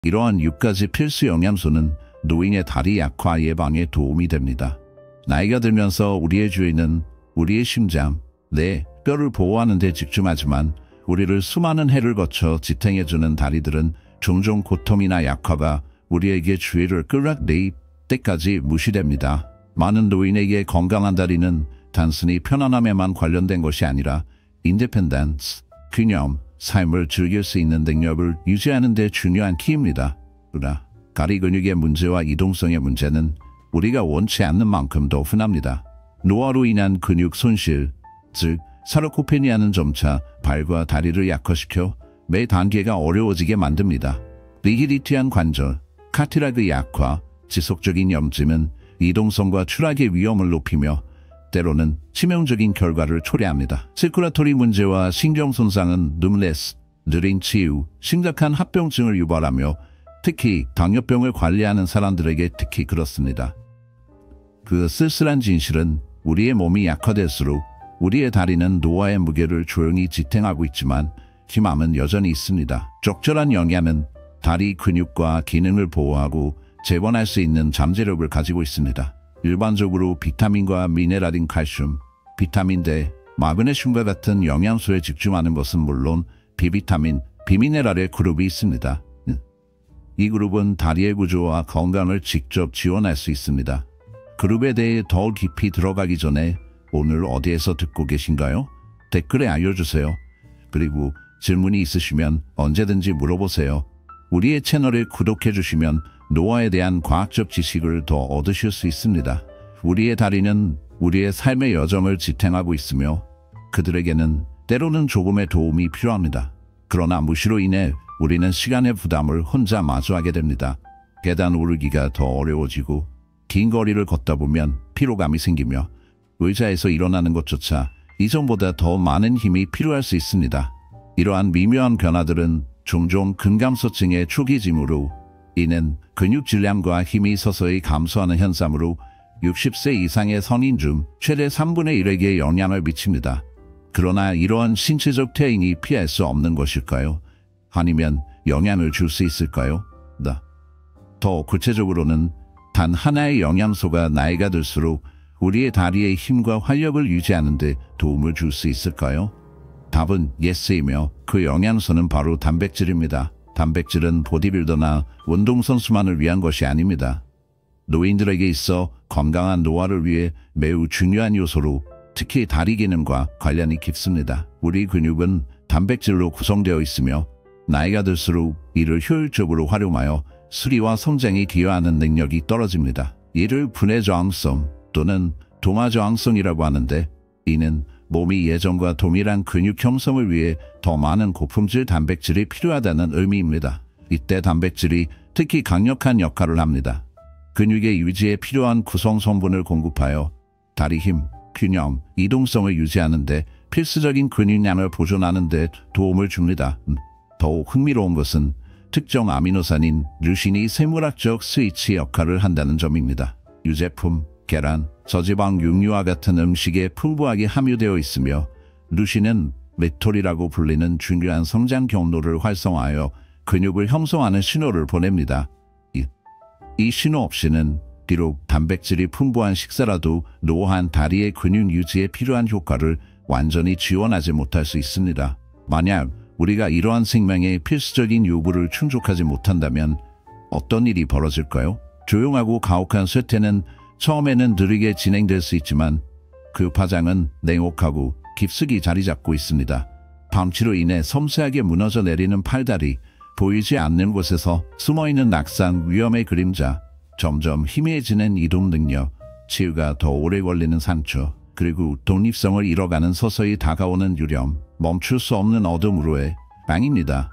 이러한 6가지 필수 영양소는 노인의 다리 약화 예방에 도움이 됩니다. 나이가 들면서 우리의 주위는 우리의 심장, 뇌, 뼈를 보호하는 데 집중하지만 우리를 수많은 해를 거쳐 지탱해주는 다리들은 종종 고통이나 약화가 우리에게 주의를 끌어내릴 때까지 무시됩니다. 많은 노인에게 건강한 다리는 단순히 편안함에만 관련된 것이 아니라 인디펜던스, 균형, 삶을 즐길 수 있는 능력을 유지하는 데 중요한 키입니다. 그러나 다리 근육의 문제와 이동성의 문제는 우리가 원치 않는 만큼 더 흔합니다. 노화로 인한 근육 손실, 즉 사르코페니아는 점차 발과 다리를 약화시켜 매 단계가 어려워지게 만듭니다. 리기디티한 관절, 카티라그 약화, 지속적인 염증은 이동성과 추락의 위험을 높이며 때로는 치명적인 결과를 초래합니다. 시큐라토리 문제와 신경 손상은 눔레스, 느린 치유, 심각한 합병증을 유발하며 특히 당뇨병을 관리하는 사람들에게 특히 그렇습니다. 그 쓸쓸한 진실은 우리의 몸이 약화될수록 우리의 다리는 노화의 무게를 조용히 지탱하고 있지만 힘함은 여전히 있습니다. 적절한 영양은 다리 근육과 기능을 보호하고 재건할 수 있는 잠재력을 가지고 있습니다. 일반적으로 비타민과 미네랄인 칼슘, 비타민 D, 마그네슘과 같은 영양소에 집중하는 것은 물론 비비타민, 비미네랄의 그룹이 있습니다. 이 그룹은 다리의 구조와 건강을 직접 지원할 수 있습니다. 그룹에 대해 더 깊이 들어가기 전에 오늘 어디에서 듣고 계신가요? 댓글에 알려주세요. 그리고 질문이 있으시면 언제든지 물어보세요. 우리의 채널을 구독해주시면 노화에 대한 과학적 지식을 더 얻으실 수 있습니다. 우리의 다리는 우리의 삶의 여정을 지탱하고 있으며 그들에게는 때로는 조금의 도움이 필요합니다. 그러나 무시로 인해 우리는 시간의 부담을 혼자 마주하게 됩니다. 계단 오르기가 더 어려워지고 긴 거리를 걷다 보면 피로감이 생기며 의자에서 일어나는 것조차 이전보다 더 많은 힘이 필요할 수 있습니다. 이러한 미묘한 변화들은 종종 근감소증의 초기 징후로 이는 근육 질량과 힘이 서서히 감소하는 현상으로 60세 이상의 성인 중 최대 3분의 1에게 영향을 미칩니다. 그러나 이러한 신체적 퇴행이 피할 수 없는 것일까요? 아니면 영향을 줄 수 있을까요? 더 구체적으로는 단 하나의 영양소가 나이가 들수록 우리의 다리의 힘과 활력을 유지하는 데 도움을 줄 수 있을까요? 답은 예스이며 그 영양소는 바로 단백질입니다. 단백질은 보디빌더나 운동선수만을 위한 것이 아닙니다. 노인들에게 있어 건강한 노화를 위해 매우 중요한 요소로 특히 다리 기능과 관련이 깊습니다. 우리 근육은 단백질로 구성되어 있으며 나이가 들수록 이를 효율적으로 활용하여 수리와 성장에 기여하는 능력이 떨어집니다. 이를 분해 저항성 또는 동화 저항성이라고 하는데 이는 몸이 예전과 동일한 근육 형성을 위해 더 많은 고품질 단백질이 필요하다는 의미입니다. 이때 단백질이 특히 강력한 역할을 합니다. 근육의 유지에 필요한 구성 성분을 공급하여 다리 힘, 균형, 이동성을 유지하는 데 필수적인 근육량을 보존하는 데 도움을 줍니다. 더욱 흥미로운 것은 특정 아미노산인 류신이 생물학적 스위치 역할을 한다는 점입니다. 유제품, 계란, 저지방 육류와 같은 음식에 풍부하게 함유되어 있으며 류신은 메톨이라고 불리는 중요한 성장 경로를 활성화하여 근육을 형성하는 신호를 보냅니다. 이 신호 없이는 비록 단백질이 풍부한 식사라도 노화한 다리의 근육 유지에 필요한 효과를 완전히 지원하지 못할 수 있습니다. 만약 우리가 이러한 생명의 필수적인 요구를 충족하지 못한다면 어떤 일이 벌어질까요? 조용하고 가혹한 쇠퇴는 처음에는 느리게 진행될 수 있지만 그 파장은 냉혹하고 깊숙이 자리 잡고 있습니다. 방치로 인해 섬세하게 무너져 내리는 팔다리, 보이지 않는 곳에서 숨어있는 낙상 위험의 그림자, 점점 희미해지는 이동 능력, 치유가 더 오래 걸리는 상처, 그리고 독립성을 잃어가는 서서히 다가오는 유령, 멈출 수 없는 어둠으로의 빵입니다.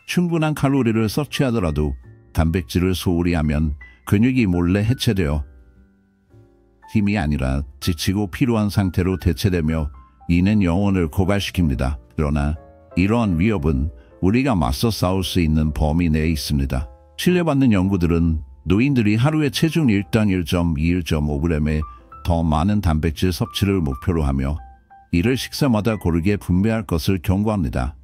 충분한 칼로리를 섭취하더라도 단백질을 소홀히 하면 근육이 몰래 해체되어 힘이 아니라 지치고 피로한 상태로 대체되며 이는 영혼을 고갈시킵니다. 그러나 이러한 위협은 우리가 맞서 싸울 수 있는 범위 내에 있습니다. 신뢰받는 연구들은 노인들이 하루에 체중 1당 1.2-1.5g의 더 많은 단백질 섭취를 목표로 하며 이를 식사마다 고르게 분배할 것을 경고합니다.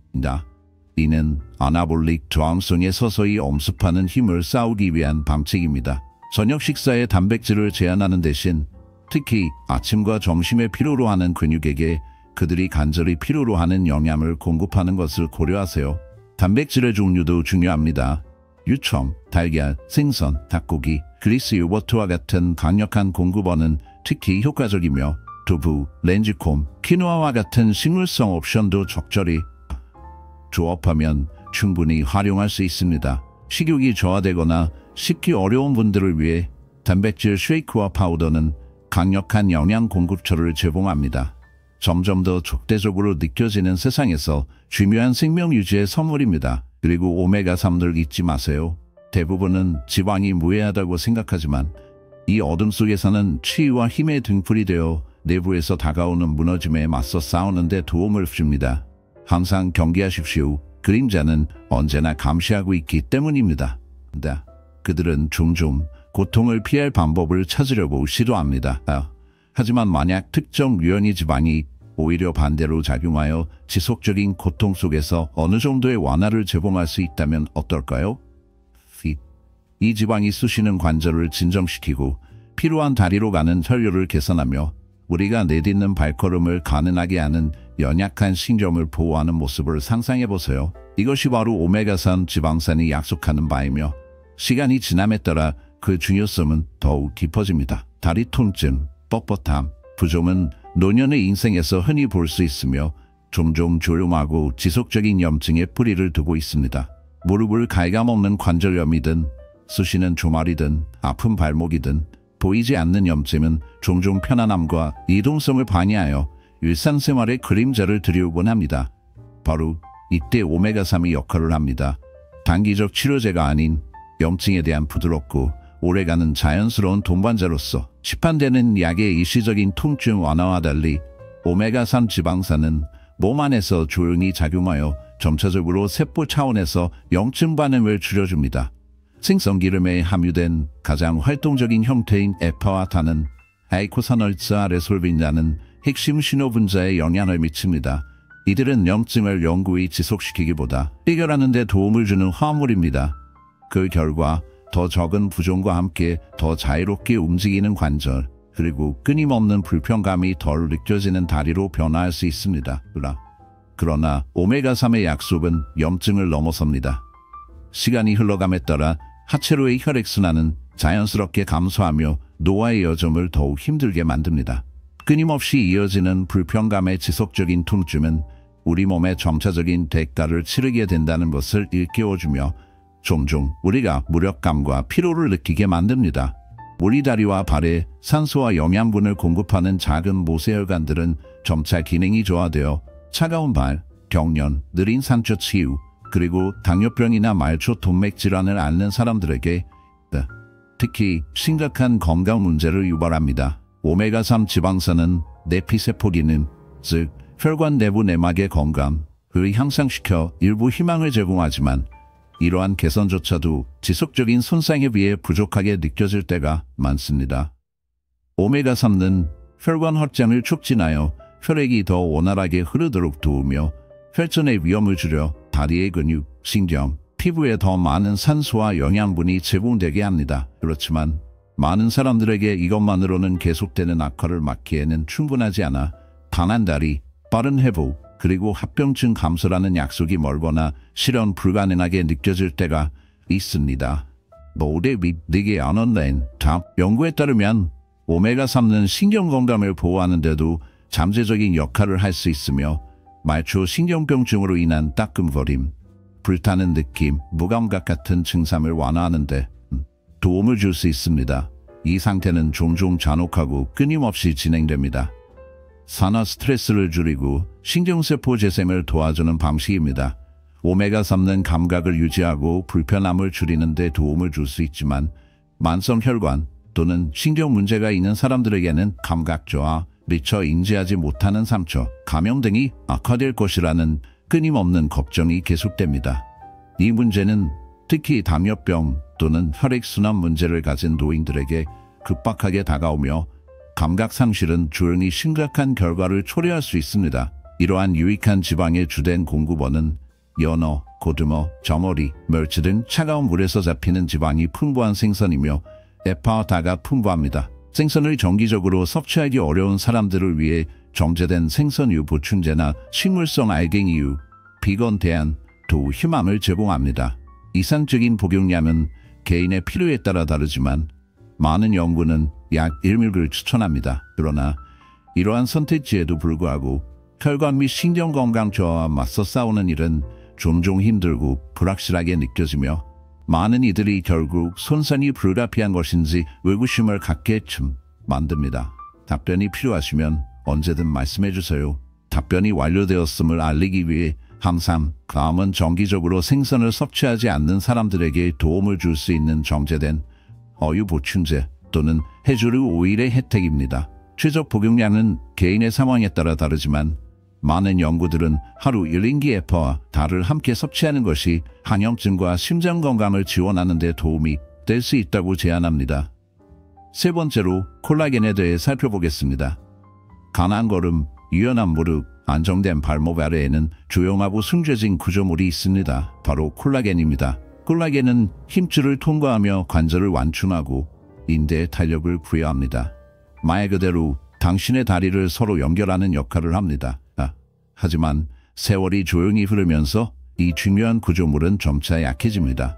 이는 아나볼릭 저항성에 서서히 엄습하는 힘을 쌓기 위한 방책입니다. 저녁 식사에 단백질을 제한하는 대신 특히 아침과 점심에 필요로 하는 근육에게 그들이 간절히 필요로 하는 영양을 공급하는 것을 고려하세요. 단백질의 종류도 중요합니다. 유청, 달걀, 생선, 닭고기, 그리스 요거트와 같은 강력한 공급원은 특히 효과적이며 두부, 렌즈콤, 키노아와 같은 식물성 옵션도 적절히 조합하면 충분히 활용할 수 있습니다. 식욕이 저하되거나 씻기 어려운 분들을 위해 단백질 쉐이크와 파우더는 강력한 영양 공급처를 제공합니다. 점점 더 적대적으로 느껴지는 세상에서 중요한 생명 유지의 선물입니다. 그리고 오메가3들 잊지 마세요. 대부분은 지방이 무해하다고 생각하지만 이 어둠 속에서는 치유와 힘의 등불이 되어 내부에서 다가오는 무너짐에 맞서 싸우는 데 도움을 줍니다. 항상 경계하십시오. 그림자는 언제나 감시하고 있기 때문입니다. 그들은 종종 고통을 피할 방법을 찾으려고 시도합니다. 하지만 만약 특정 유연이 지방이 오히려 반대로 작용하여 지속적인 고통 속에서 어느 정도의 완화를 제공할 수 있다면 어떨까요? 이 지방이 쑤시는 관절을 진정시키고 필요한 다리로 가는 혈류를 개선하며 우리가 내딛는 발걸음을 가능하게 하는 연약한 신경을 보호하는 모습을 상상해보세요. 이것이 바로 오메가3 지방산이 약속하는 바이며 시간이 지남에 따라 그 중요성은 더욱 깊어집니다. 다리 통증, 뻣뻣함, 부종은 노년의 인생에서 흔히 볼 수 있으며 종종 조용하고 지속적인 염증에 뿌리를 두고 있습니다. 무릎을 갉아먹는 관절염이든 쑤시는 조말이든 아픈 발목이든 보이지 않는 염증은 종종 편안함과 이동성을 방해하여 일상생활의 그림자를 들여오곤 합니다. 바로 이때 오메가3이 역할을 합니다. 단기적 치료제가 아닌 염증에 대한 부드럽고 오래가는 자연스러운 동반자로서 시판되는 약의 일시적인 통증 완화와 달리 오메가3 지방산은 몸 안에서 조용히 작용하여 점차적으로 세포 차원에서 염증 반응을 줄여줍니다. 생선기름에 함유된 가장 활동적인 형태인 에파와탄은 아이코사놀츠아레솔빈이라는 핵심 신호분자에 영향을 미칩니다. 이들은 염증을 영구히 지속시키기보다 해결하는 데 도움을 주는 화합물입니다. 그 결과 더 적은 부종과 함께 더 자유롭게 움직이는 관절, 그리고 끊임없는 불편감이 덜 느껴지는 다리로 변화할 수 있습니다. 그러나 오메가3의 약속은 염증을 넘어섭니다. 시간이 흘러감에 따라 하체로의 혈액순환은 자연스럽게 감소하며 노화의 여정을 더욱 힘들게 만듭니다. 끊임없이 이어지는 불편감의 지속적인 통증은 우리 몸의 점차적인 대가를 치르게 된다는 것을 일깨워주며 종종 우리가 무력감과 피로를 느끼게 만듭니다. 우리 다리와 발에 산소와 영양분을 공급하는 작은 모세혈관들은 점차 기능이 저하되어 차가운 발, 경련, 느린 상처 치유, 그리고 당뇨병이나 말초 동맥 질환을 앓는 사람들에게 특히 심각한 건강 문제를 유발합니다. 오메가3 지방산은 내피세포 기능, 즉 혈관 내부 내막의 건강을 향상시켜 일부 희망을 제공하지만 이러한 개선조차도 지속적인 손상에 비해 부족하게 느껴질 때가 많습니다. 오메가3는 혈관 확장을 촉진하여 혈액이 더 원활하게 흐르도록 도우며 혈전의 위험을 줄여 다리의 근육, 신경, 피부에 더 많은 산소와 영양분이 제공되게 합니다. 그렇지만 많은 사람들에게 이것만으로는 계속되는 악화를 막기에는 충분하지 않아 단한 다리, 빠른 회복, 그리고 합병증 감소라는 약속이 멀거나 실현 불가능하게 느껴질 때가 있습니다. 모두 믿기 않는 연구에 따르면 오메가3는 신경 건강을 보호하는 데도 잠재적인 역할을 할 수 있으며 말초 신경병증으로 인한 따끔거림, 불타는 느낌, 무감각 같은 증상을 완화하는 데 도움을 줄 수 있습니다. 이 상태는 종종 잔혹하고 끊임없이 진행됩니다. 산화 스트레스를 줄이고 신경세포 재생을 도와주는 방식입니다. 오메가3는 감각을 유지하고 불편함을 줄이는 데 도움을 줄 수 있지만 만성 혈관 또는 신경 문제가 있는 사람들에게는 감각 저하, 미처 인지하지 못하는 상처, 감염 등이 악화될 것이라는 끊임없는 걱정이 계속됩니다. 이 문제는 특히 당뇨병 또는 혈액순환 문제를 가진 노인들에게 급박하게 다가오며 감각 상실은 조용히 심각한 결과를 초래할 수 있습니다. 이러한 유익한 지방의 주된 공급원은 연어, 고등어, 저머리, 멸치 등 차가운 물에서 잡히는 지방이 풍부한 생선이며 에파다가 풍부합니다. 생선을 정기적으로 섭취하기 어려운 사람들을 위해 정제된 생선유 보충제나 식물성 알갱이유, 비건 대안, 또 희망을 제공합니다. 이상적인 복용량은 개인의 필요에 따라 다르지만 많은 연구는 약 1mg을 추천합니다. 그러나 이러한 선택지에도 불구하고 혈관 및 신경건강 저하와 맞서 싸우는 일은 종종 힘들고 불확실하게 느껴지며 많은 이들이 결국 손상이 불가피한 것인지 의구심을 갖게끔 만듭니다. 답변이 필요하시면 언제든 말씀해주세요. 답변이 완료되었음을 알리기 위해 항상 다음은 정기적으로 생선을 섭취하지 않는 사람들에게 도움을 줄 수 있는 정제된 어유 보충제 또는 해조류 오일의 혜택입니다. 최적 복용량은 개인의 상황에 따라 다르지만 많은 연구들은 하루 1인기 에파와 달을 함께 섭취하는 것이 항염증과 심장 건강을 지원하는 데 도움이 될 수 있다고 제안합니다. 세 번째로 콜라겐에 대해 살펴보겠습니다. 강한 걸음, 유연한 무릎, 안정된 발목 아래에는 조용하고 승조진 구조물이 있습니다. 바로 콜라겐입니다. 콜라겐은 힘줄을 통과하며 관절을 완충하고 인대에 탄력을 부여합니다. 말 그대로 당신의 다리를 서로 연결하는 역할을 합니다. 하지만 세월이 조용히 흐르면서 이 중요한 구조물은 점차 약해집니다.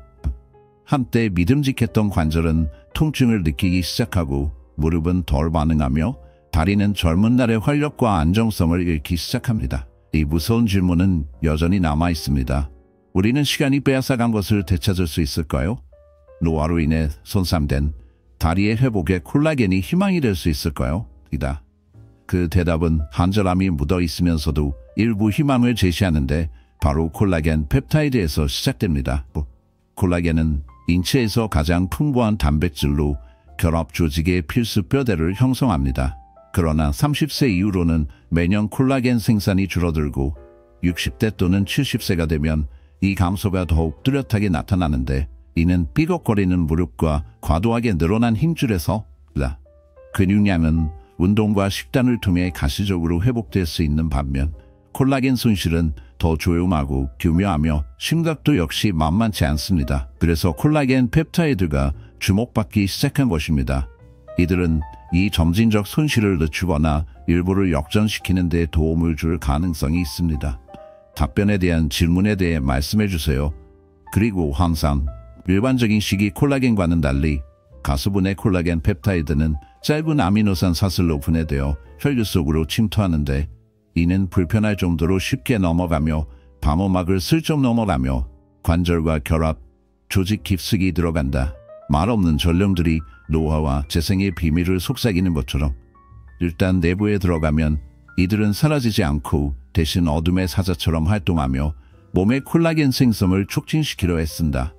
한때 믿음직했던 관절은 통증을 느끼기 시작하고 무릎은 덜 반응하며 다리는 젊은 날의 활력과 안정성을 잃기 시작합니다. 이 무서운 질문은 여전히 남아 있습니다. 우리는 시간이 빼앗아간 것을 되찾을 수 있을까요? 노화로 인해 손상된 다리의 회복에 콜라겐이 희망이 될 수 있을까요? 이다. 그 대답은 한절함이 묻어 있으면서도 일부 희망을 제시하는데 바로 콜라겐 펩타이드에서 시작됩니다. 콜라겐은 인체에서 가장 풍부한 단백질로 결합 조직의 필수 뼈대를 형성합니다. 그러나 30세 이후로는 매년 콜라겐 생산이 줄어들고 60대 또는 70세가 되면 이 감소가 더욱 뚜렷하게 나타나는데 이는 삐걱거리는 무릎과 과도하게 늘어난 힘줄에서 근육량은 운동과 식단을 통해 가시적으로 회복될 수 있는 반면 콜라겐 손실은 더 조용하고 교묘하며 심각도 역시 만만치 않습니다. 그래서 콜라겐 펩타이드가 주목받기 시작한 것입니다. 이들은 이 점진적 손실을 늦추거나 일부를 역전시키는 데 도움을 줄 가능성이 있습니다. 답변에 대한 질문에 대해 말씀해 주세요. 그리고 항상 일반적인 식이 콜라겐과는 달리 가수분해 콜라겐 펩타이드는 짧은 아미노산 사슬로 분해되어 혈류 속으로 침투하는데 이는 불편할 정도로 쉽게 넘어가며 방어막을 슬쩍 넘어가며 관절과 결합, 조직 깊숙이 들어간다. 말없는 전령들이 노화와 재생의 비밀을 속삭이는 것처럼 일단 내부에 들어가면 이들은 사라지지 않고 대신 어둠의 사자처럼 활동하며 몸의 콜라겐 생성을 촉진시키려 애쓴다.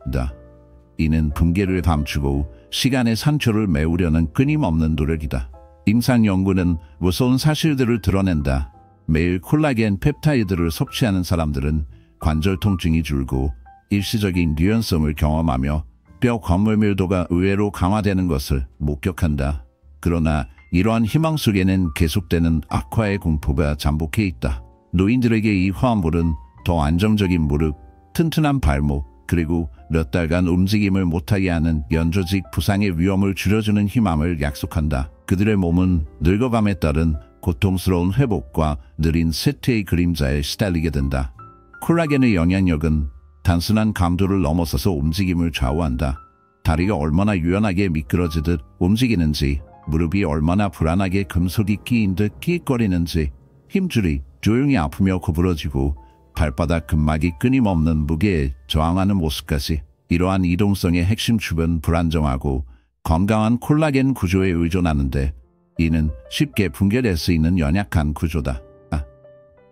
이는 붕괴를 감추고 시간의 산초를 메우려는 끊임없는 노력이다. 임상 연구는 무서운 사실들을 드러낸다. 매일 콜라겐 펩타이드를 섭취하는 사람들은 관절 통증이 줄고 일시적인 유연성을 경험하며 뼈 건물 밀도가 의외로 강화되는 것을 목격한다. 그러나 이러한 희망 속에는 계속되는 악화의 공포가 잠복해 있다. 노인들에게 이 화합물은 더 안정적인 무릎, 튼튼한 발목, 그리고 몇 달간 움직임을 못하게 하는 연조직 부상의 위험을 줄여주는 희망을 약속한다. 그들의 몸은 늙어감에 따른 고통스러운 회복과 느린 쇠퇴의 그림자에 시달리게 된다. 콜라겐의 영향력은 단순한 감도를 넘어서서 움직임을 좌우한다. 다리가 얼마나 유연하게 미끄러지듯 움직이는지, 무릎이 얼마나 불안하게 금속이 끼인 듯 끼익거리는지, 힘줄이 조용히 아프며 구부러지고 발바닥 근막이 끊임없는 무게에 저항하는 모습까지 이러한 이동성의 핵심 축은 불안정하고 건강한 콜라겐 구조에 의존하는데 이는 쉽게 붕괴될 수 있는 연약한 구조다.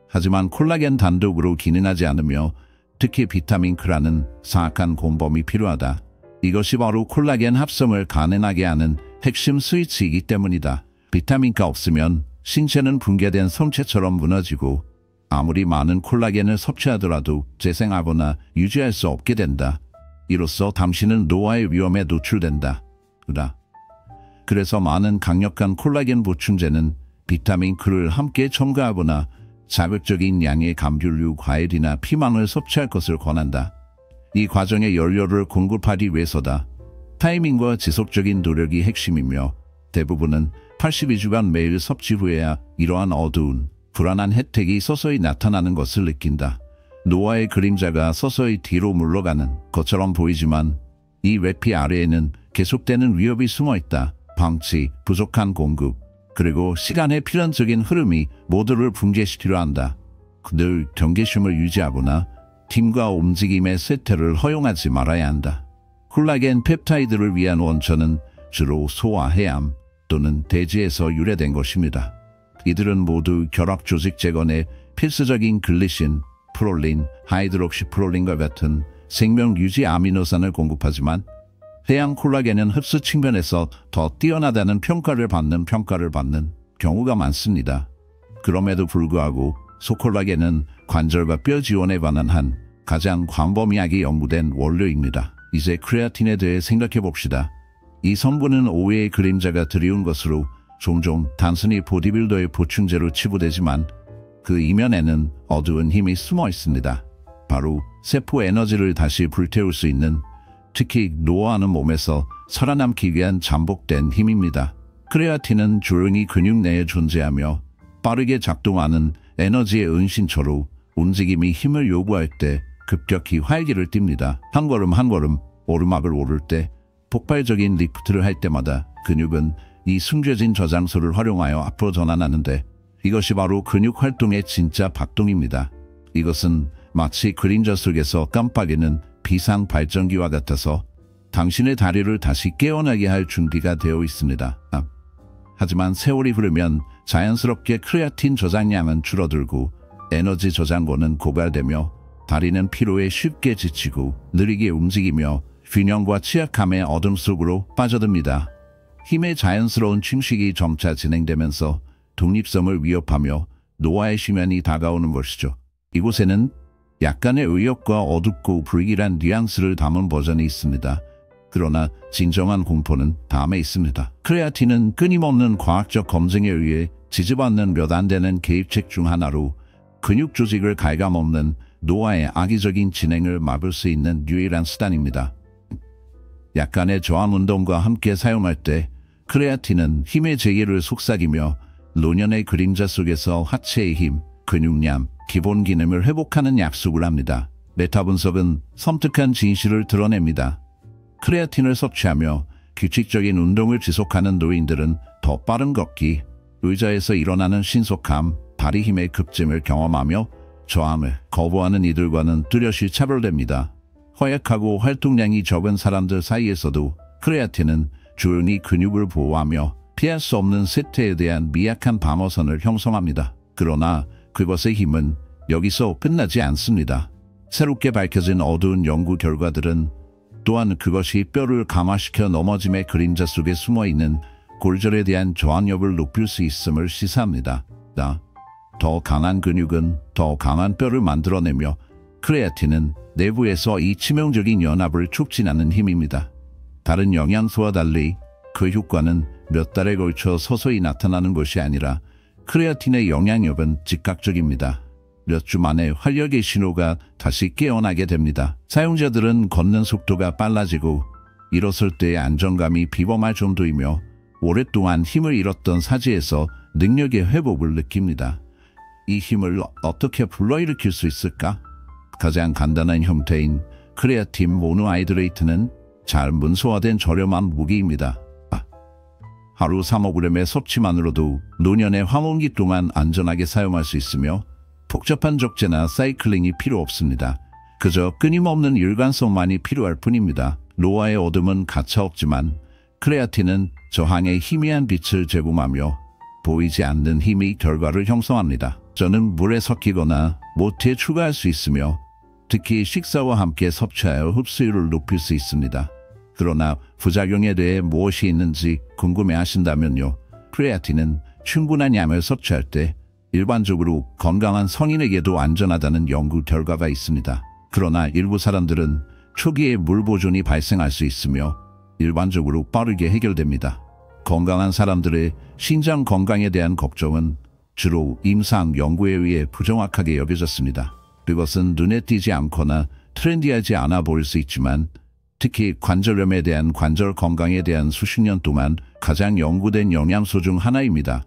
하지만 콜라겐 단독으로 기능하지 않으며 특히 비타민 K라는 사악한 공범이 필요하다. 이것이 바로 콜라겐 합성을 가능하게 하는 핵심 스위치이기 때문이다. 비타민 K 없으면 신체는 붕괴된 성체처럼 무너지고 아무리 많은 콜라겐을 섭취하더라도 재생하거나 유지할 수 없게 된다. 이로써 당신은 노화의 위험에 노출된다. 그래서 많은 강력한 콜라겐 보충제는 비타민 K를 함께 첨가하거나 자극적인 양의 감귤류, 과일이나 피망을 섭취할 것을 권한다. 이 과정에 연료를 공급하기 위해서다. 타이밍과 지속적인 노력이 핵심이며 대부분은 82주간 매일 섭취 후에야 이러한 어두운, 불안한 혜택이 서서히 나타나는 것을 느낀다. 노아의 그림자가 서서히 뒤로 물러가는 것처럼 보이지만 이 외피 아래에는 계속되는 위협이 숨어있다. 방치, 부족한 공급, 그리고 시간의 필연적인 흐름이 모두를 붕괴시키려 한다. 늘 경계심을 유지하거나 팀과 움직임의 쇠퇴를 허용하지 말아야 한다. 콜라겐 펩타이드를 위한 원천은 주로 소와 해암 또는 대지에서 유래된 것입니다. 이들은 모두 결합 조직 재건에 필수적인 글리신, 프롤린, 하이드록시프롤린과 같은 생명 유지 아미노산을 공급하지만 해양 콜라겐은 흡수 측면에서 더 뛰어나다는 평가를 받는 경우가 많습니다. 그럼에도 불구하고 소콜라겐은 관절과 뼈 지원에 관한 한 가장 광범위하게 연구된 원료입니다. 이제 크레아틴에 대해 생각해 봅시다. 이 성분은 오해의 그림자가 드리운 것으로 종종 단순히 보디빌더의 보충제로 치부되지만 그 이면에는 어두운 힘이 숨어 있습니다. 바로 세포 에너지를 다시 불태울 수 있는, 특히 노화하는 몸에서 살아남기 위한 잠복된 힘입니다. 크레아틴은 조용히 근육 내에 존재하며 빠르게 작동하는 에너지의 은신처로 움직임이 힘을 요구할 때 급격히 활기를 띱니다. 한 걸음 한 걸음 오르막을 오를 때, 폭발적인 리프트를 할 때마다 근육은 이 숨겨진 저장소를 활용하여 앞으로 전환하는데 이것이 바로 근육 활동의 진짜 박동입니다. 이것은 마치 그림자 속에서 깜빡이는 비상 발전기와 같아서 당신의 다리를 다시 깨어나게 할 준비가 되어 있습니다. 하지만 세월이 흐르면 자연스럽게 크레아틴 저장량은 줄어들고 에너지 저장고는 고갈되며 다리는 피로에 쉽게 지치고 느리게 움직이며 균형과 취약함의 어둠 속으로 빠져듭니다. 힘의 자연스러운 침식이 점차 진행되면서 독립성을 위협하며 노화의 심연이 다가오는 것이죠. 이곳에는 약간의 의욕과 어둡고 불길한 뉘앙스를 담은 버전이 있습니다. 그러나 진정한 공포는 다음에 있습니다. 크레아틴은 끊임없는 과학적 검증에 의해 지지받는 몇 안 되는 개입책 중 하나로 근육 조직을 갉아먹는 노화의 악의적인 진행을 막을 수 있는 유일한 수단입니다. 약간의 저항 운동과 함께 사용할 때 크레아틴은 힘의 재기를 속삭이며 노년의 그림자 속에서 하체의 힘, 근육량, 기본 기능을 회복하는 약속을 합니다. 메타 분석은 섬뜩한 진실을 드러냅니다. 크레아틴을 섭취하며 규칙적인 운동을 지속하는 노인들은 더 빠른 걷기, 의자에서 일어나는 신속함, 다리 힘의 급증을 경험하며 저항을 거부하는 이들과는 뚜렷이 차별됩니다. 허약하고 활동량이 적은 사람들 사이에서도 크레아틴은 조용히 근육을 보호하며 피할 수 없는 쇠퇴에 대한 미약한 방어선을 형성합니다. 그러나 그것의 힘은 여기서 끝나지 않습니다. 새롭게 밝혀진 어두운 연구 결과들은 또한 그것이 뼈를 감화시켜 넘어짐의 그림자 속에 숨어있는 골절에 대한 저항력을 높일 수 있음을 시사합니다. 더 강한 근육은 더 강한 뼈를 만들어내며 크레아틴은 내부에서 이 치명적인 연합을 촉진하는 힘입니다. 다른 영양소와 달리 그 효과는 몇 달에 걸쳐 서서히 나타나는 것이 아니라 크레아틴의 영향력은 즉각적입니다. 몇 주 만에 활력의 신호가 다시 깨어나게 됩니다. 사용자들은 걷는 속도가 빨라지고 일어설 때의 안정감이 비범할 정도이며 오랫동안 힘을 잃었던 사지에서 능력의 회복을 느낍니다. 이 힘을 어떻게 불러일으킬 수 있을까? 가장 간단한 형태인 크레아틴 모노하이드레이트는 잘 문서화된 저렴한 무기입니다. 하루 3~5g의 섭취만으로도 노년의 황혼기 동안 안전하게 사용할 수 있으며 복잡한 적재나 사이클링이 필요 없습니다. 그저 끊임없는 일관성만이 필요할 뿐입니다. 노화의 어둠은 가차없지만 크레아틴은 저항의 희미한 빛을 제공하며 보이지 않는 힘이 결과를 형성합니다. 저는 물에 섞이거나 모트에 추가할 수 있으며 특히 식사와 함께 섭취하여 흡수율을 높일 수 있습니다. 그러나 부작용에 대해 무엇이 있는지 궁금해하신다면요. 크레아틴은 충분한 양을 섭취할 때 일반적으로 건강한 성인에게도 안전하다는 연구 결과가 있습니다. 그러나 일부 사람들은 초기에 물 보존이 발생할 수 있으며 일반적으로 빠르게 해결됩니다. 건강한 사람들의 신장 건강에 대한 걱정은 주로 임상 연구에 의해 부정확하게 여겨졌습니다. 그것은 눈에 띄지 않거나 트렌디하지 않아 보일 수 있지만 특히 관절염에 대한 관절 건강에 대한 수십 년 동안 가장 연구된 영양소 중 하나입니다.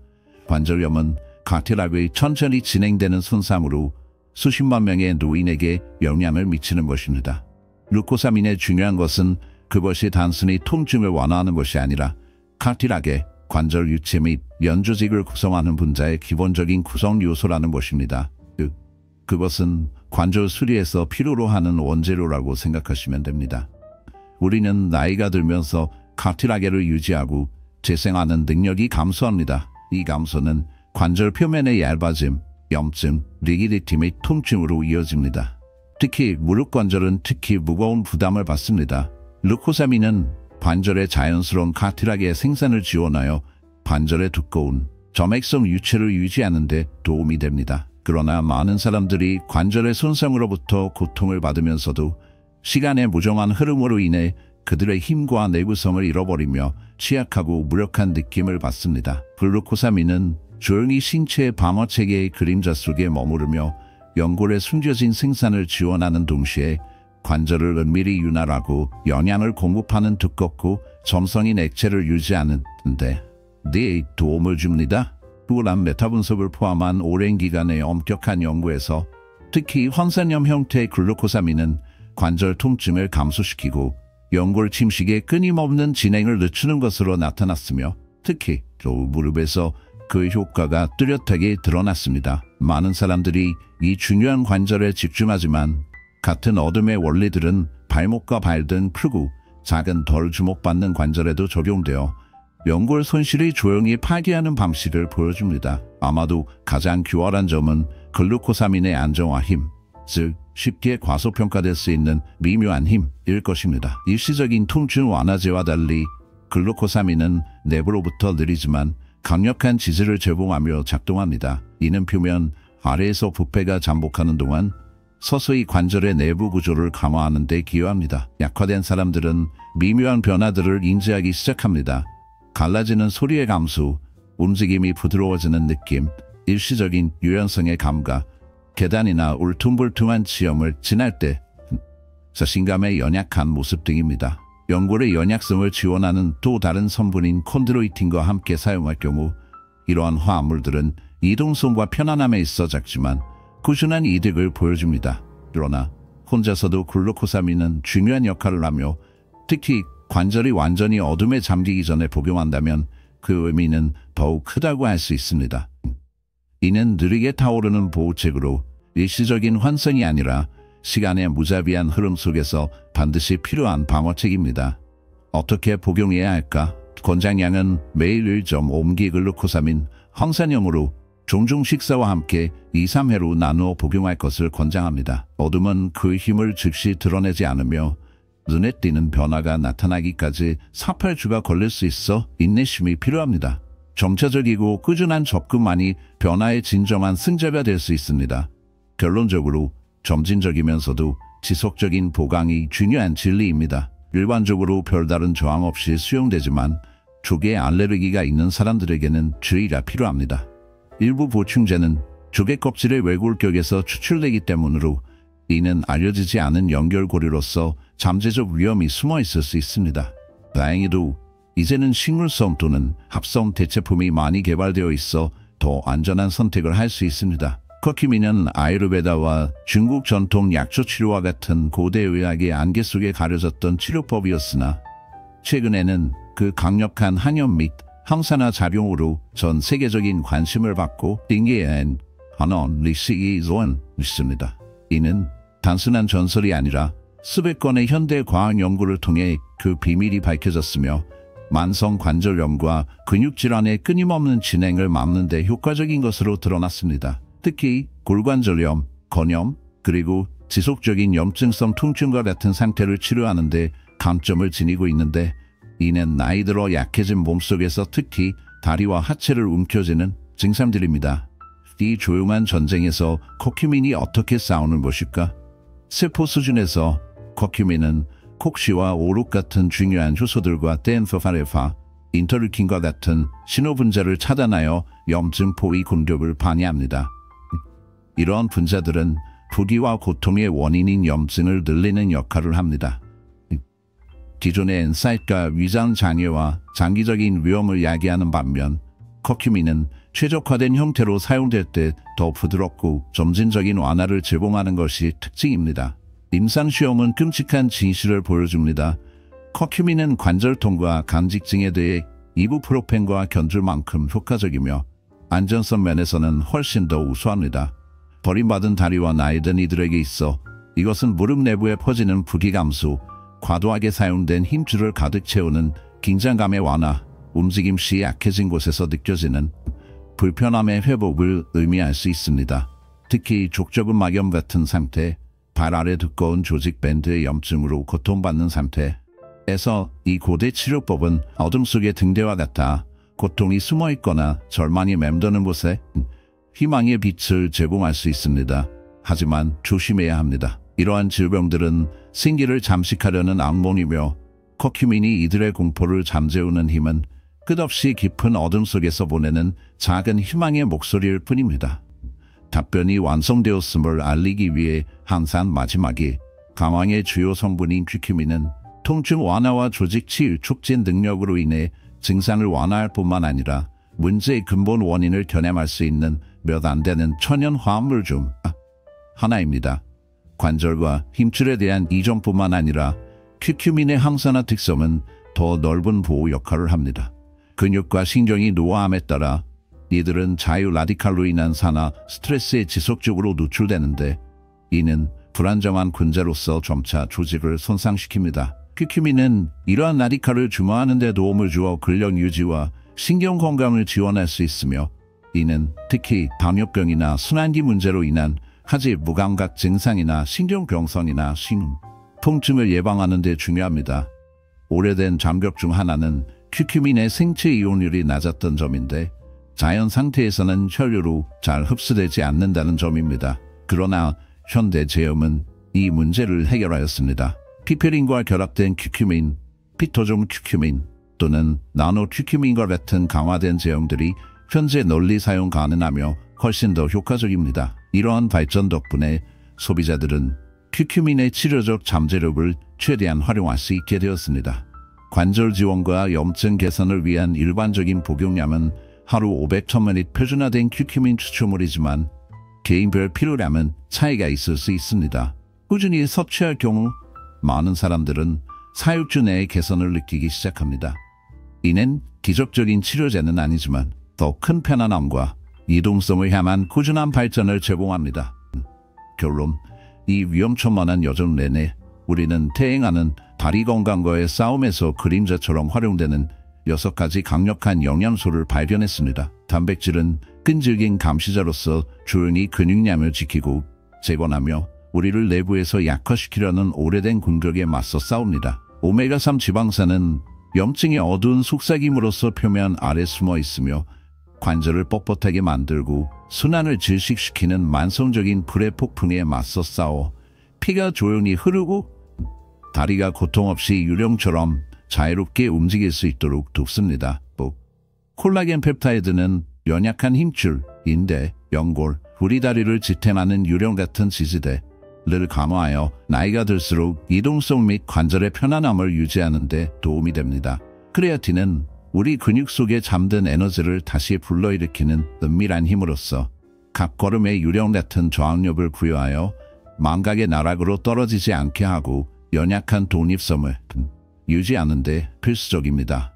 관절염은 카틸락의 천천히 진행되는 손상으로 수십만 명의 노인에게 영향을 미치는 것입니다. 루코사민의 중요한 것은 그것이 단순히 통증을 완화하는 것이 아니라 카틸락의 관절 유체 및 연조직을 구성하는 분자의 기본적인 구성 요소라는 것입니다. 그것은 관절 수리에서 필요로 하는 원재료라고 생각하시면 됩니다. 우리는 나이가 들면서 카틸라게를 유지하고 재생하는 능력이 감소합니다. 이 감소는 관절 표면의 얇아짐, 염증, 리기디티 및 통증으로 이어집니다. 특히 무릎 관절은 특히 무거운 부담을 받습니다. 루코사민은 관절의 자연스러운 카틸라게 생산을 지원하여 관절의 두꺼운 점액성 유체를 유지하는 데 도움이 됩니다. 그러나 많은 사람들이 관절의 손상으로부터 고통을 받으면서도 시간의 무정한 흐름으로 인해 그들의 힘과 내구성을 잃어버리며 취약하고 무력한 느낌을 받습니다. 글루코사민은 조용히 신체의 방어체계의 그림자 속에 머무르며 연골의 숨겨진 생산을 지원하는 동시에 관절을 은밀히 윤활하고 영양을 공급하는 두껍고 점성인 액체를 유지하는 데 도움을 줍니다. 우울한 메타 분석을 포함한 오랜 기간의 엄격한 연구에서 특히 황산염 형태의 글루코사민은 관절 통증을 감소시키고 연골 침식의 끊임없는 진행을 늦추는 것으로 나타났으며 특히 무릎에서 그 효과가 뚜렷하게 드러났습니다. 많은 사람들이 이 중요한 관절에 집중하지만 같은 어둠의 원리들은 발목과 발 등 크고 작은 덜 주목받는 관절에도 적용되어 연골 손실이 조용히 파괴하는 방식을 보여줍니다. 아마도 가장 교활한 점은 글루코사민의 안정화 힘, 즉 쉽게 과소평가될 수 있는 미묘한 힘일 것입니다. 일시적인 통증 완화제와 달리 글루코사민은 내부로부터 느리지만 강력한 지지를 제공하며 작동합니다. 이는 표면 아래에서 부패가 잠복하는 동안 서서히 관절의 내부 구조를 강화하는 데 기여합니다. 약화된 사람들은 미묘한 변화들을 인지하기 시작합니다. 갈라지는 소리의 감소, 움직임이 부드러워지는 느낌, 일시적인 유연성의 감각, 계단이나 울퉁불퉁한 지형을 지날 때 자신감의 연약한 모습 등입니다. 연골의 연약성을 지원하는 또 다른 성분인 콘드로이틴과 함께 사용할 경우 이러한 화합물들은 이동성과 편안함에 있어 작지만 꾸준한 이득을 보여줍니다. 그러나 혼자서도 글루코사민은 중요한 역할을 하며 특히 관절이 완전히 어둠에 잠기기 전에 복용한다면 그 의미는 더욱 크다고 할 수 있습니다. 이는 느리게 타오르는 보호책으로 일시적인 환상이 아니라 시간의 무자비한 흐름 속에서 반드시 필요한 방어책입니다. 어떻게 복용해야 할까? 권장량은 매일 1.5mg 글루코사민, 황산염으로 종종 식사와 함께 2-3회로 나누어 복용할 것을 권장합니다. 어둠은 그 힘을 즉시 드러내지 않으며 눈에 띄는 변화가 나타나기까지 4-8주가 걸릴 수 있어 인내심이 필요합니다. 점차적이고 꾸준한 접근만이 변화의 진정한 승자가 될 수 있습니다. 결론적으로 점진적이면서도 지속적인 보강이 중요한 진리입니다. 일반적으로 별다른 저항 없이 수용되지만 조개 알레르기가 있는 사람들에게는 주의가 필요합니다. 일부 보충제는 조개 껍질의 외골격에서 추출되기 때문으로 이는 알려지지 않은 연결고리로서 잠재적 위험이 숨어 있을 수 있습니다. 다행히도 이제는 식물성 또는 합성 대체품이 많이 개발되어 있어 더 안전한 선택을 할 수 있습니다. 커큐민은 아유르베다와 중국 전통 약초 치료와 같은 고대 의학의 안개 속에 가려졌던 치료법이었으나 최근에는 그 강력한 한염 및 항산화 작용으로 전 세계적인 관심을 받고 인기엔 하는 리식이 있습니다. 이는 단순한 전설이 아니라 수백 건의 현대 과학 연구를 통해 그 비밀이 밝혀졌으며 만성 관절염과 근육질환의 끊임없는 진행을 막는 데 효과적인 것으로 드러났습니다. 특히 골관절염, 건염, 그리고 지속적인 염증성 통증과 같은 상태를 치료하는 데 강점을 지니고 있는데 이는 나이 들어 약해진 몸속에서 특히 다리와 하체를 움켜쥐는 증상들입니다. 이 조용한 전쟁에서 커큐민이 어떻게 싸우는 것일까? 세포 수준에서 커큐민은 콕시와 오룩 같은 중요한 효소들과 덴퍼파레파, 인터루킨과 같은 신호 분자를 차단하여 염증 포위 공격을 방해합니다. 이러한 분자들은 부기와 고통의 원인인 염증을 늘리는 역할을 합니다. 기존의 엔사이트가 위장 장애와 장기적인 위험을 야기하는 반면 커큐민은 최적화된 형태로 사용될 때 더 부드럽고 점진적인 완화를 제공하는 것이 특징입니다. 임상시험은 끔찍한 진실을 보여줍니다. 커큐민은 관절통과 간직증에 대해 이부프로펜과 견줄 만큼 효과적이며 안전성 면에서는 훨씬 더 우수합니다. 버림받은 다리와 나이든 이들에게 있어 이것은 무릎 내부에 퍼지는 부기 감소, 과도하게 사용된 힘줄을 가득 채우는 긴장감의 완화, 움직임 시 약해진 곳에서 느껴지는 불편함의 회복을 의미할 수 있습니다. 특히 족저근 막염 같은 상태, 발 아래 두꺼운 조직 밴드의 염증으로 고통받는 상태에서 이 고대 치료법은 어둠 속의 등대와 같아 고통이 숨어있거나 절망이 맴도는 곳에 희망의 빛을 제공할 수 있습니다. 하지만 조심해야 합니다. 이러한 질병들은 생기를 잠식하려는 악몽이며 커큐민이 이들의 공포를 잠재우는 힘은 끝없이 깊은 어둠 속에서 보내는 작은 희망의 목소리일 뿐입니다. 답변이 완성되었음을 알리기 위해 항상 마지막에 강황의 주요 성분인 큐큐민은 통증 완화와 조직 치유 촉진 능력으로 인해 증상을 완화할 뿐만 아니라 문제의 근본 원인을 겨냥할 수 있는 몇 안 되는 천연 화합물 중 하나입니다. 관절과 힘줄에 대한 이전뿐만 아니라 큐큐민의 항산화 특성은 더 넓은 보호 역할을 합니다. 근육과 신경이 노화함에 따라 이들은 자유 라디칼로 인한 산화, 스트레스에 지속적으로 노출되는데 이는 불안정한 근자로서 점차 조직을 손상시킵니다. 큐큐민은 이러한 라디칼을 중화하는 데 도움을 주어 근력 유지와 신경 건강을 지원할 수 있으며 이는 특히 당뇨병이나 순환기 문제로 인한 하지 무감각 증상이나 신경병선이나 신음, 통증을 예방하는 데 중요합니다. 오래된 장벽 중 하나는 큐큐민의 생체 이온율이 낮았던 점인데 자연 상태에서는 혈류로 잘 흡수되지 않는다는 점입니다. 그러나 현대 제염은 이 문제를 해결하였습니다. 피페린과 결합된 큐큐민, 피토종 큐큐민 또는 나노 큐큐민과 같은 강화된 제형들이 현재 널리 사용 가능하며 훨씬 더 효과적입니다. 이러한 발전 덕분에 소비자들은 큐큐민의 치료적 잠재력을 최대한 활용할 수 있게 되었습니다. 관절 지원과 염증 개선을 위한 일반적인 복용량은 하루 500ml 표준화된 큐큐민 추출물이지만 개인별 필요량은 차이가 있을 수 있습니다. 꾸준히 섭취할 경우 많은 사람들은 사육주 내의 개선을 느끼기 시작합니다. 이는 기적적인 치료제는 아니지만 더 큰 편안함과 이동성을 향한 꾸준한 발전을 제공합니다. 결론, 이 위험천만한 여정 내내 우리는 태행하는 다리 건강과의 싸움에서 그림자처럼 활용되는 6가지 강력한 영양소를 발견했습니다. 단백질은 끈질긴 감시자로서 조용히 근육량을 지키고 재건하며 우리를 내부에서 약화시키려는 오래된 공격에 맞서 싸웁니다. 오메가3 지방산은 염증의 어두운 속삭임으로써 표면 아래 숨어 있으며 관절을 뻣뻣하게 만들고 순환을 질식시키는 만성적인 불의 폭풍에 맞서 싸워 피가 조용히 흐르고 다리가 고통 없이 유령처럼 자유롭게 움직일 수 있도록 돕습니다. 콜라겐 펩타이드는 연약한 힘줄, 인대, 연골, 우리다리를 지탱하는 유령 같은 지지대를 강화하여 나이가 들수록 이동성 및 관절의 편안함을 유지하는 데 도움이 됩니다. 크레아틴은 우리 근육 속에 잠든 에너지를 다시 불러일으키는 은밀한 힘으로써 각 걸음의 유령 같은 저항력을 부여하여 망각의 나락으로 떨어지지 않게 하고 연약한 독립성을 유지하는 데 필수적입니다.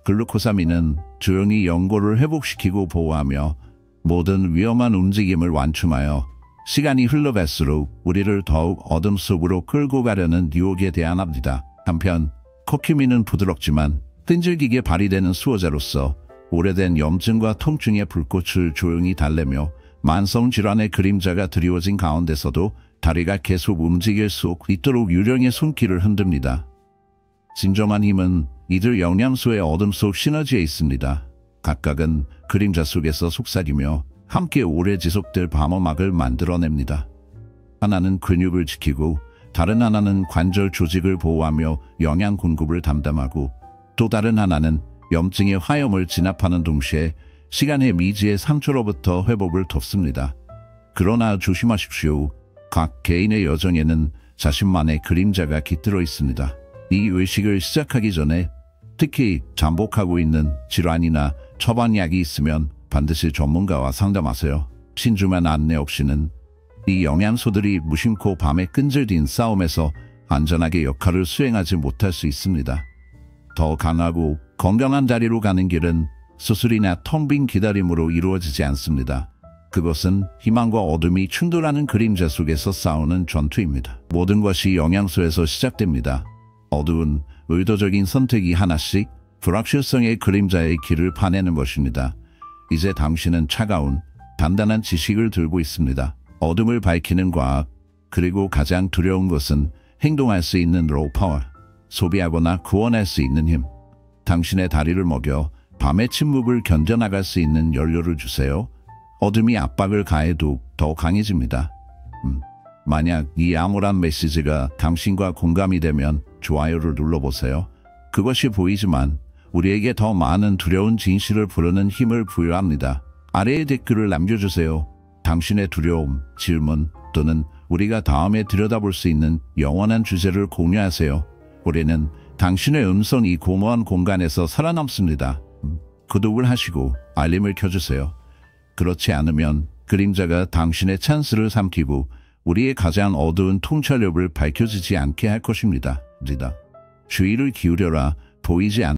글루코사민은 조용히 연골을 회복시키고 보호하며 모든 위험한 움직임을 완충하여 시간이 흘러갈수록 우리를 더욱 어둠 속으로 끌고 가려는 유혹에 대항합니다. 한편 커큐민은 부드럽지만 끈질기게 발휘되는 수호자로서 오래된 염증과 통증의 불꽃을 조용히 달래며 만성질환의 그림자가 드리워진 가운데서도 다리가 계속 움직일 수 있도록 유령의 손길을 흔듭니다. 진정한 힘은 이들 영양소의 어둠 속 시너지에 있습니다. 각각은 그림자 속에서 속삭이며 함께 오래 지속될 방어막을 만들어냅니다. 하나는 근육을 지키고 다른 하나는 관절 조직을 보호하며 영양 공급을 담당하고 또 다른 하나는 염증의 화염을 진압하는 동시에 시간의 미지의 상처로부터 회복을 돕습니다. 그러나 조심하십시오. 각 개인의 여정에는 자신만의 그림자가 깃들어 있습니다. 이 의식을 시작하기 전에 특히 잠복하고 있는 질환이나 처방약이 있으면 반드시 전문가와 상담하세요. 신중한 안내 없이는 이 영양소들이 무심코 밤에 끈질긴 싸움에서 안전하게 역할을 수행하지 못할 수 있습니다. 더 강하고 건강한 자리로 가는 길은 수술이나 텅 빈 기다림으로 이루어지지 않습니다. 그것은 희망과 어둠이 충돌하는 그림자 속에서 싸우는 전투입니다. 모든 것이 영양소에서 시작됩니다. 어두운 의도적인 선택이 하나씩 불확실성의 그림자의 길을 파내는 것입니다. 이제 당신은 차가운 단단한 지식을 들고 있습니다. 어둠을 밝히는 과학, 그리고 가장 두려운 것은 행동할 수 있는 로우 파워, 소비하거나 구원할 수 있는 힘. 당신의 다리를 먹여 밤의 침묵을 견뎌나갈 수 있는 연료를 주세요. 어둠이 압박을 가해도 더 강해집니다. 만약 이 암울한 메시지가 당신과 공감이 되면 좋아요를 눌러보세요. 그것이 보이지만 우리에게 더 많은 두려운 진실을 부르는 힘을 부여합니다. 아래에 댓글을 남겨주세요. 당신의 두려움, 질문 또는 우리가 다음에 들여다볼 수 있는 영원한 주제를 공유하세요. 우리는 당신의 음성이 고모한 공간에서 살아남습니다. 구독을 하시고 알림을 켜주세요. 그렇지 않으면 그림자가 당신의 찬스를 삼키고 우리의 가장 어두운 통찰력을 밝혀지지 않게 할 것입니다. 주의를 기울여라. 보이지 않는